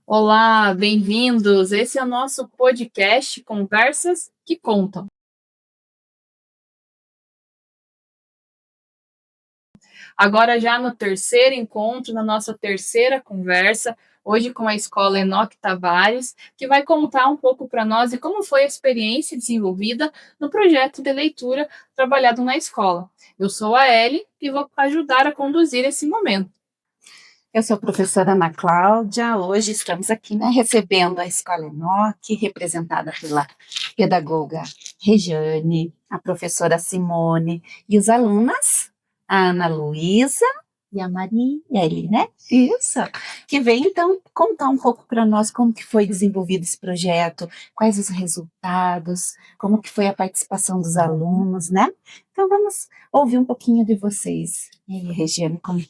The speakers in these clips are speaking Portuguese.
Olá, bem-vindos. Esse é o nosso podcast Conversas que Contam. Agora já no terceiro encontro, na nossa terceira conversa, hoje com a Escola Enoque Tavares, que vai contar um pouco para nós de como foi a experiência desenvolvida no projeto de leitura trabalhado na escola. Eu sou a Ellie e vou ajudar a conduzir esse momento. Eu sou a professora Ana Cláudia. Hoje estamos aqui, recebendo a Escola Enoque, representada pela pedagoga Regiane, a professora Simone e os alunas, a Ana Luísa e a Marielle, né? Isso. Que vem, então, contar um pouco para nós como que foi desenvolvido esse projeto, quais os resultados, como que foi a participação dos alunos, né? Então, vamos ouvir um pouquinho de vocês. E aí, Regiane, o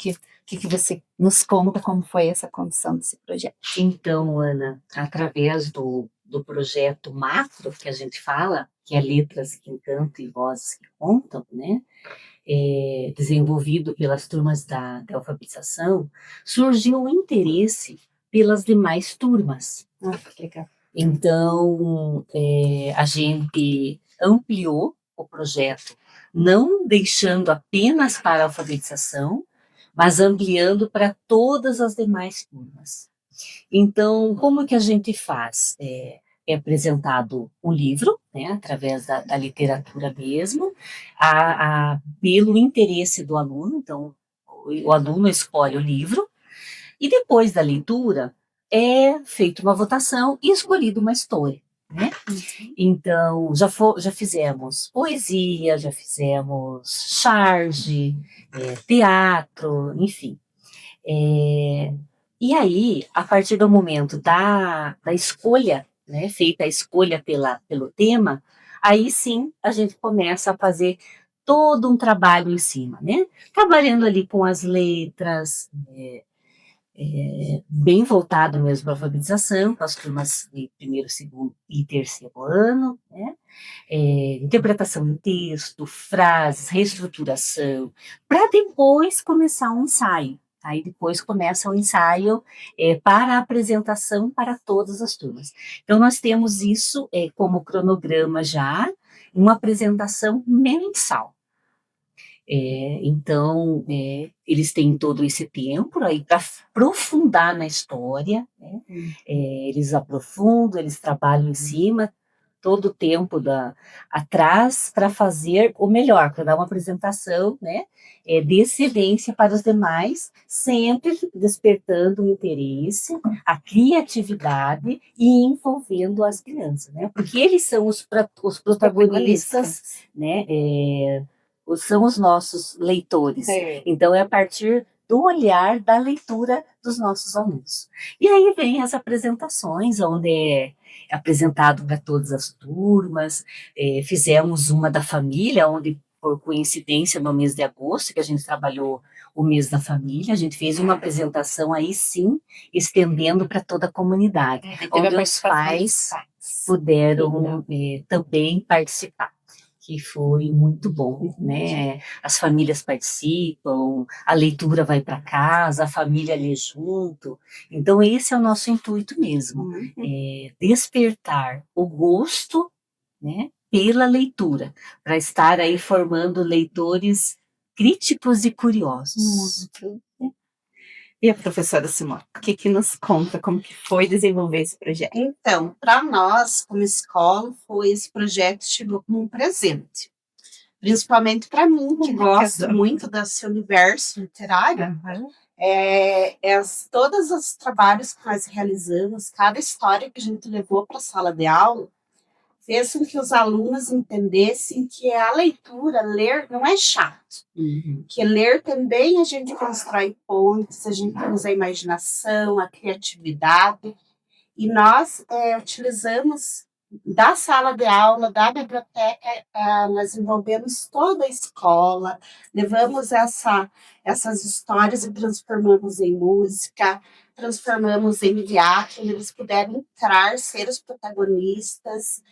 que você nos conta como foi essa condução desse projeto? Então, Ana, através do projeto macro que a gente fala, que é Letras que Encantam e Vozes que Contam, né? Desenvolvido pelas turmas da alfabetização, surgiu o interesse pelas demais turmas. Que legal. Então, a gente ampliou o projeto, não deixando apenas para a alfabetização, mas ampliando para todas as demais turmas. Então, como que a gente faz? É apresentado um livro, né, através da literatura mesmo, pelo interesse do aluno. Então, o aluno escolhe o livro, e depois da leitura é feita uma votação e escolhida uma história, né? Então, já fizemos poesia, já fizemos charge, teatro, enfim. E aí, a partir do momento da escolha, né, feita a escolha pelo tema, aí sim a gente começa a fazer todo um trabalho em cima, né? Trabalhando ali com as letras, bem voltado mesmo para a alfabetização, com as turmas de primeiro, segundo e terceiro ano, né? Interpretação de texto, frases, reestruturação, para depois começar um ensaio. Aí depois começa o ensaio para a apresentação para todas as turmas. Então nós temos isso como cronograma já, uma apresentação mensal. Então, eles têm todo esse tempo aí para aprofundar na história, né? Eles aprofundam, eles trabalham em cima todo o tempo atrás para fazer o melhor, para dar uma apresentação, né, de excelência para os demais, sempre despertando o interesse, a criatividade e envolvendo as crianças, né, porque eles são os protagonistas, né, são os nossos leitores. Então, é a partir do olhar da leitura dos nossos alunos. E aí vem as apresentações, onde é apresentado para todas as turmas, fizemos uma da família, onde, por coincidência, no mês de agosto, que a gente trabalhou o mês da família, a gente fez uma apresentação aí sim, estendendo para toda a comunidade, onde os pais puderam também participar, que foi muito bom, né? As famílias participam, a leitura vai para casa, a família lê junto. Então, esse é o nosso intuito mesmo, despertar o gosto, né, pela leitura, para estar aí formando leitores críticos e curiosos. E a professora Simone, o que nos conta, como que foi desenvolver esse projeto? Então, para nós, como escola, esse projeto chegou como um presente. Principalmente para mim, que gosto muito desse universo literário. Todos os trabalhos que nós realizamos, cada história que a gente levou para a sala de aula, fez com que os alunos entendessem que a leitura, ler, não é chato. Que ler também a gente constrói pontes, a gente usa a imaginação, a criatividade. E nós utilizamos da sala de aula, da biblioteca, nós envolvemos toda a escola, levamos essas histórias e transformamos em música, transformamos em teatro, onde eles puderam entrar, ser os protagonistas,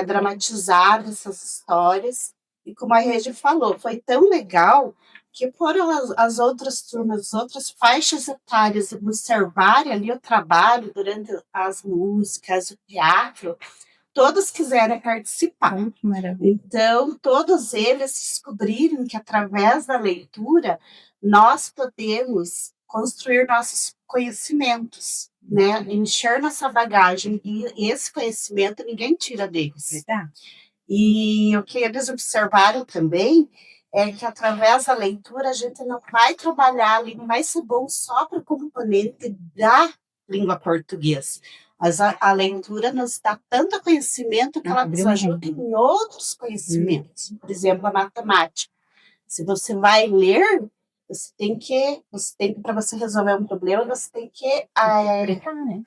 dramatizar essas histórias. E como a Regi falou, foi tão legal, que por as outras turmas, as outras faixas etárias observarem ali o trabalho durante as músicas, o teatro, todos quiseram participar. Que maravilha. Então, todos eles descobriram que através da leitura nós podemos construir nossos conhecimentos, né? Encher nossa bagagem, e esse conhecimento ninguém tira deles. Verdade. E o que eles observaram também é que através da leitura a gente não vai trabalhar ali, não vai ser bom só para o componente da língua portuguesa, mas a leitura nos dá tanto conhecimento que ela nos ajuda em outros conhecimentos. Por exemplo, a matemática. Se você vai ler, para você resolver um problema, você tem que ver ali,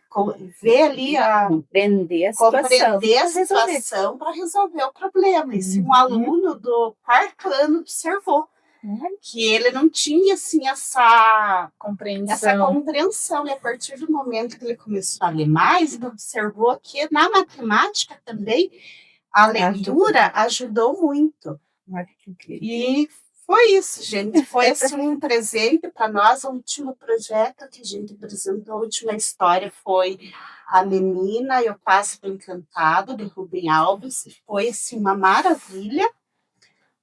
Compreender a compreender a situação. situação para resolver o problema. Isso um aluno do 4º ano observou, que ele não tinha assim essa compreensão. E a partir do momento que ele começou a ler mais, ele observou que na matemática também a leitura ajudou muito. E foi isso, gente. Foi assim, um presente para nós. O último projeto que a gente apresentou, a última história foi A Menina e o Pássaro Encantado, de Rubem Alves. Foi assim, uma maravilha,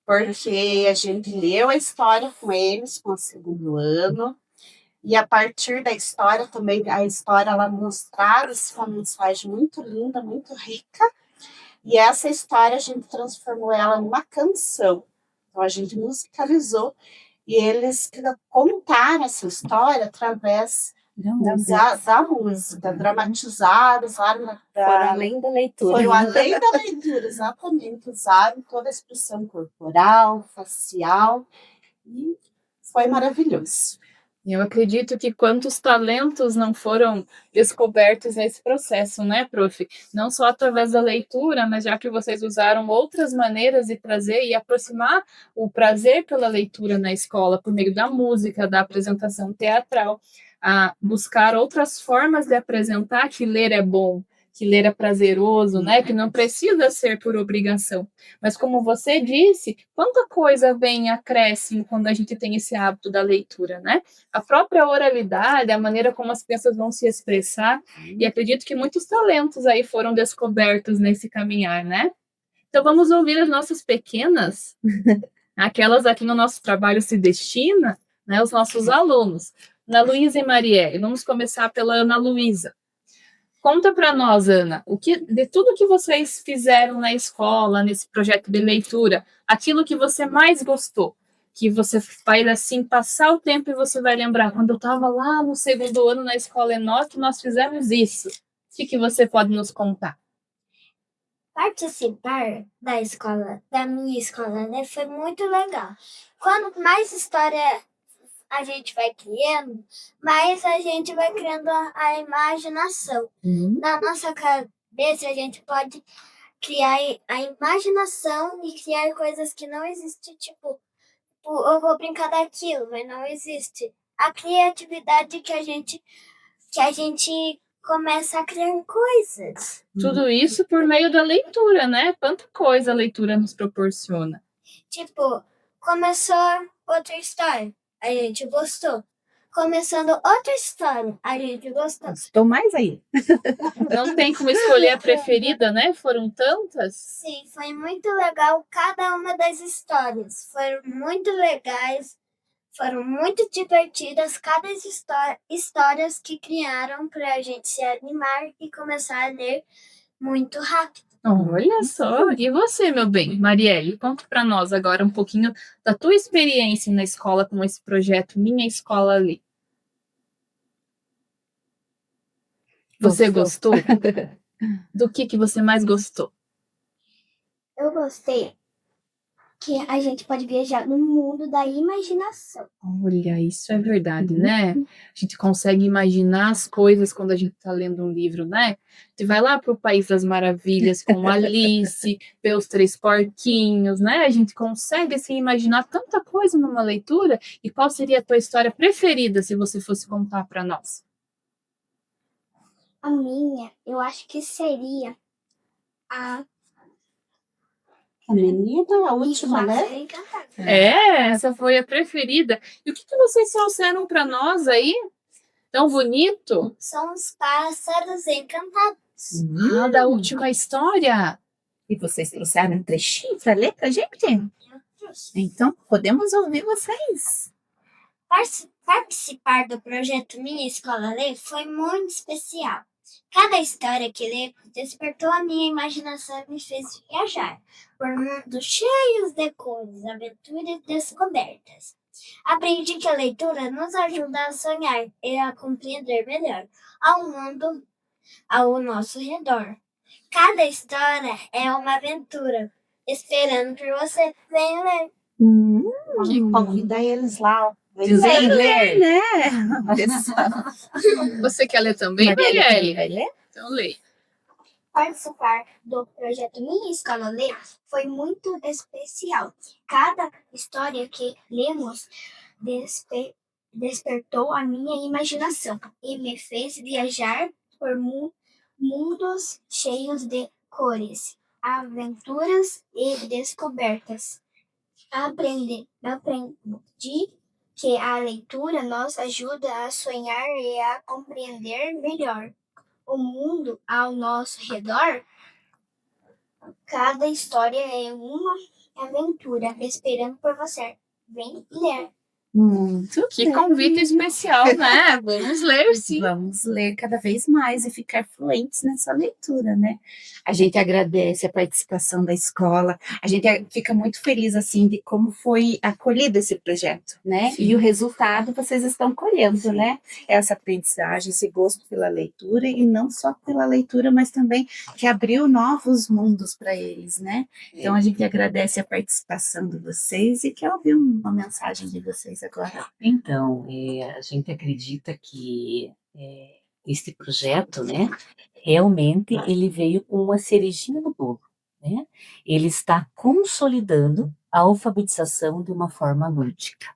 porque a gente leu a história com eles, com o 2º ano, e a partir da história também, a história ela mostrava uma mensagem muito linda, muito rica, e essa história a gente transformou ela numa canção. Então a gente musicalizou, e eles contaram essa história através da música, dramatizados, foram além da leitura. Foram além da leitura, exatamente. Usaram toda a expressão corporal, facial, e foi maravilhoso. Eu acredito que quantos talentos não foram descobertos nesse processo, né, prof? Não só através da leitura, mas já que vocês usaram outras maneiras de trazer e aproximar o prazer pela leitura na escola, por meio da música, da apresentação teatral, a buscar outras formas de apresentar que ler é bom, que ler é prazeroso, né? Que não precisa ser por obrigação. Mas como você disse, quanta coisa vem e acresce quando a gente tem esse hábito da leitura, né? A própria oralidade, a maneira como as crianças vão se expressar, e acredito que muitos talentos aí foram descobertos nesse caminhar, né? Então vamos ouvir as nossas pequenas, aquelas aqui no nosso trabalho se destina, né? Os nossos alunos, Ana Luísa e Marielle. Vamos começar pela Ana Luísa. Conta para nós, Ana, de tudo que vocês fizeram na escola, nesse projeto de leitura, aquilo que você mais gostou, que você vai, assim, passar o tempo e você vai lembrar, quando eu estava lá no 2º ano na escola Enoque, nós fizemos isso. O que você pode nos contar? Participar da minha escola, né, foi muito legal. Quanto mais história a gente vai criando, mais a gente vai criando a imaginação. Na nossa cabeça, a gente pode criar a imaginação e criar coisas que não existem, tipo, eu vou brincar daquilo, mas não existe. A criatividade que a gente começa a criar coisas. Tudo isso por meio da leitura, né? Quanta coisa a leitura nos proporciona. Tipo, começou outra história, a gente gostou. Começando outra história, a gente gostou. Estou mais aí. Não tem como escolher a preferida, né? Foram tantas. Sim, foi muito legal cada uma das histórias. Foram muito legais, foram muito divertidas cada histórias que criaram para a gente se animar e começar a ler muito rápido. Olha só, e você, meu bem, Marielle, conta para nós agora um pouquinho da tua experiência na escola com esse projeto Minha Escola Lê. Você gostou? Do que você mais gostou? Eu gostei que a gente pode viajar no mundo da imaginação. Olha, isso é verdade, né? A gente consegue imaginar as coisas quando a gente está lendo um livro, né? Você vai lá para o País das Maravilhas com Alice, ver os 3 porquinhos, né? A gente consegue assim, imaginar tanta coisa numa leitura. E qual seria a tua história preferida se você fosse contar para nós? A minha, eu acho que seria a A menina, a última, né? Encantada. Essa foi a preferida. E o que vocês trouxeram para nós aí? Tão bonito? São os pássaros encantados. Da última história. E vocês trouxeram um trechinho para ler pra gente? Então, podemos ouvir vocês. Participar do projeto Minha Escola Lê foi muito especial. Cada história que lê despertou a minha imaginação e me fez viajar por mundos cheios de cores, aventuras e descobertas. Aprendi que a leitura nos ajuda a sonhar e a compreender melhor ao mundo ao nosso redor. Cada história é uma aventura, esperando por você. Venha ler. Convida eles lá. Dizem ler. Né? Você quer ler também, Marielle? Vai ler? Então leia. Participar do projeto Minha Escola Lê foi muito especial. Cada história que lemos despertou a minha imaginação e me fez viajar por mundos cheios de cores, aventuras e descobertas. Aprendi que a leitura nos ajuda a sonhar e a compreender melhor o mundo ao nosso redor. Cada história é uma aventura esperando por você. Vem ler. Muito Que bem. convite especial, né? Vamos ler, sim. Vamos ler cada vez mais e ficar fluentes nessa leitura, né? A gente agradece a participação da escola, a gente fica muito feliz, assim, de como foi acolhido esse projeto, né? Sim. E o resultado vocês estão colhendo, né? Essa aprendizagem, esse gosto pela leitura, e não só pela leitura, mas também que abriu novos mundos para eles, né? Então a gente agradece a participação de vocês e quer ouvir uma mensagem de vocês agora. Então, a gente acredita que este projeto, né, realmente ele veio com uma cerejinha no bolo, né? Ele está consolidando a alfabetização de uma forma lúdica.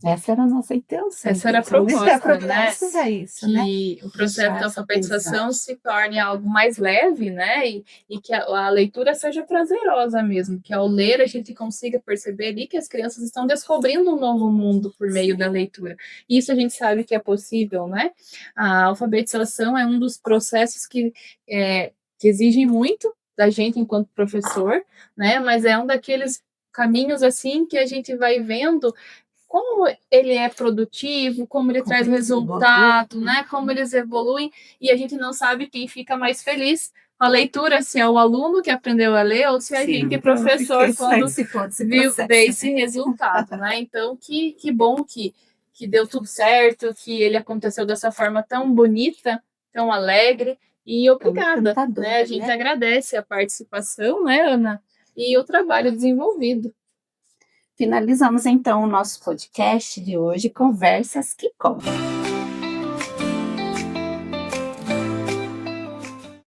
Essa era a nossa intenção. Essa era a proposta, né? É isso, né? Que o processo Deixar da essa alfabetização se torne algo mais leve, né? E que a leitura seja prazerosa mesmo, que ao ler a gente consiga perceber ali que as crianças estão descobrindo um novo mundo por meio da leitura. Isso a gente sabe que é possível, né? A alfabetização é um dos processos que exigem muito da gente enquanto professor, né? Mas é um daqueles caminhos assim que a gente vai vendo como ele é produtivo, como ele traz resultado, né? Como eles evoluem, e a gente não sabe quem fica mais feliz com a leitura, se é o aluno que aprendeu a ler ou se é a gente, professor, quando vê esse resultado, né? Então, que bom que deu tudo certo, que ele aconteceu dessa forma tão bonita, tão alegre, e obrigada, né? A gente agradece a participação, né, Ana? E o trabalho desenvolvido. Finalizamos então o nosso podcast de hoje, Conversas que Contam.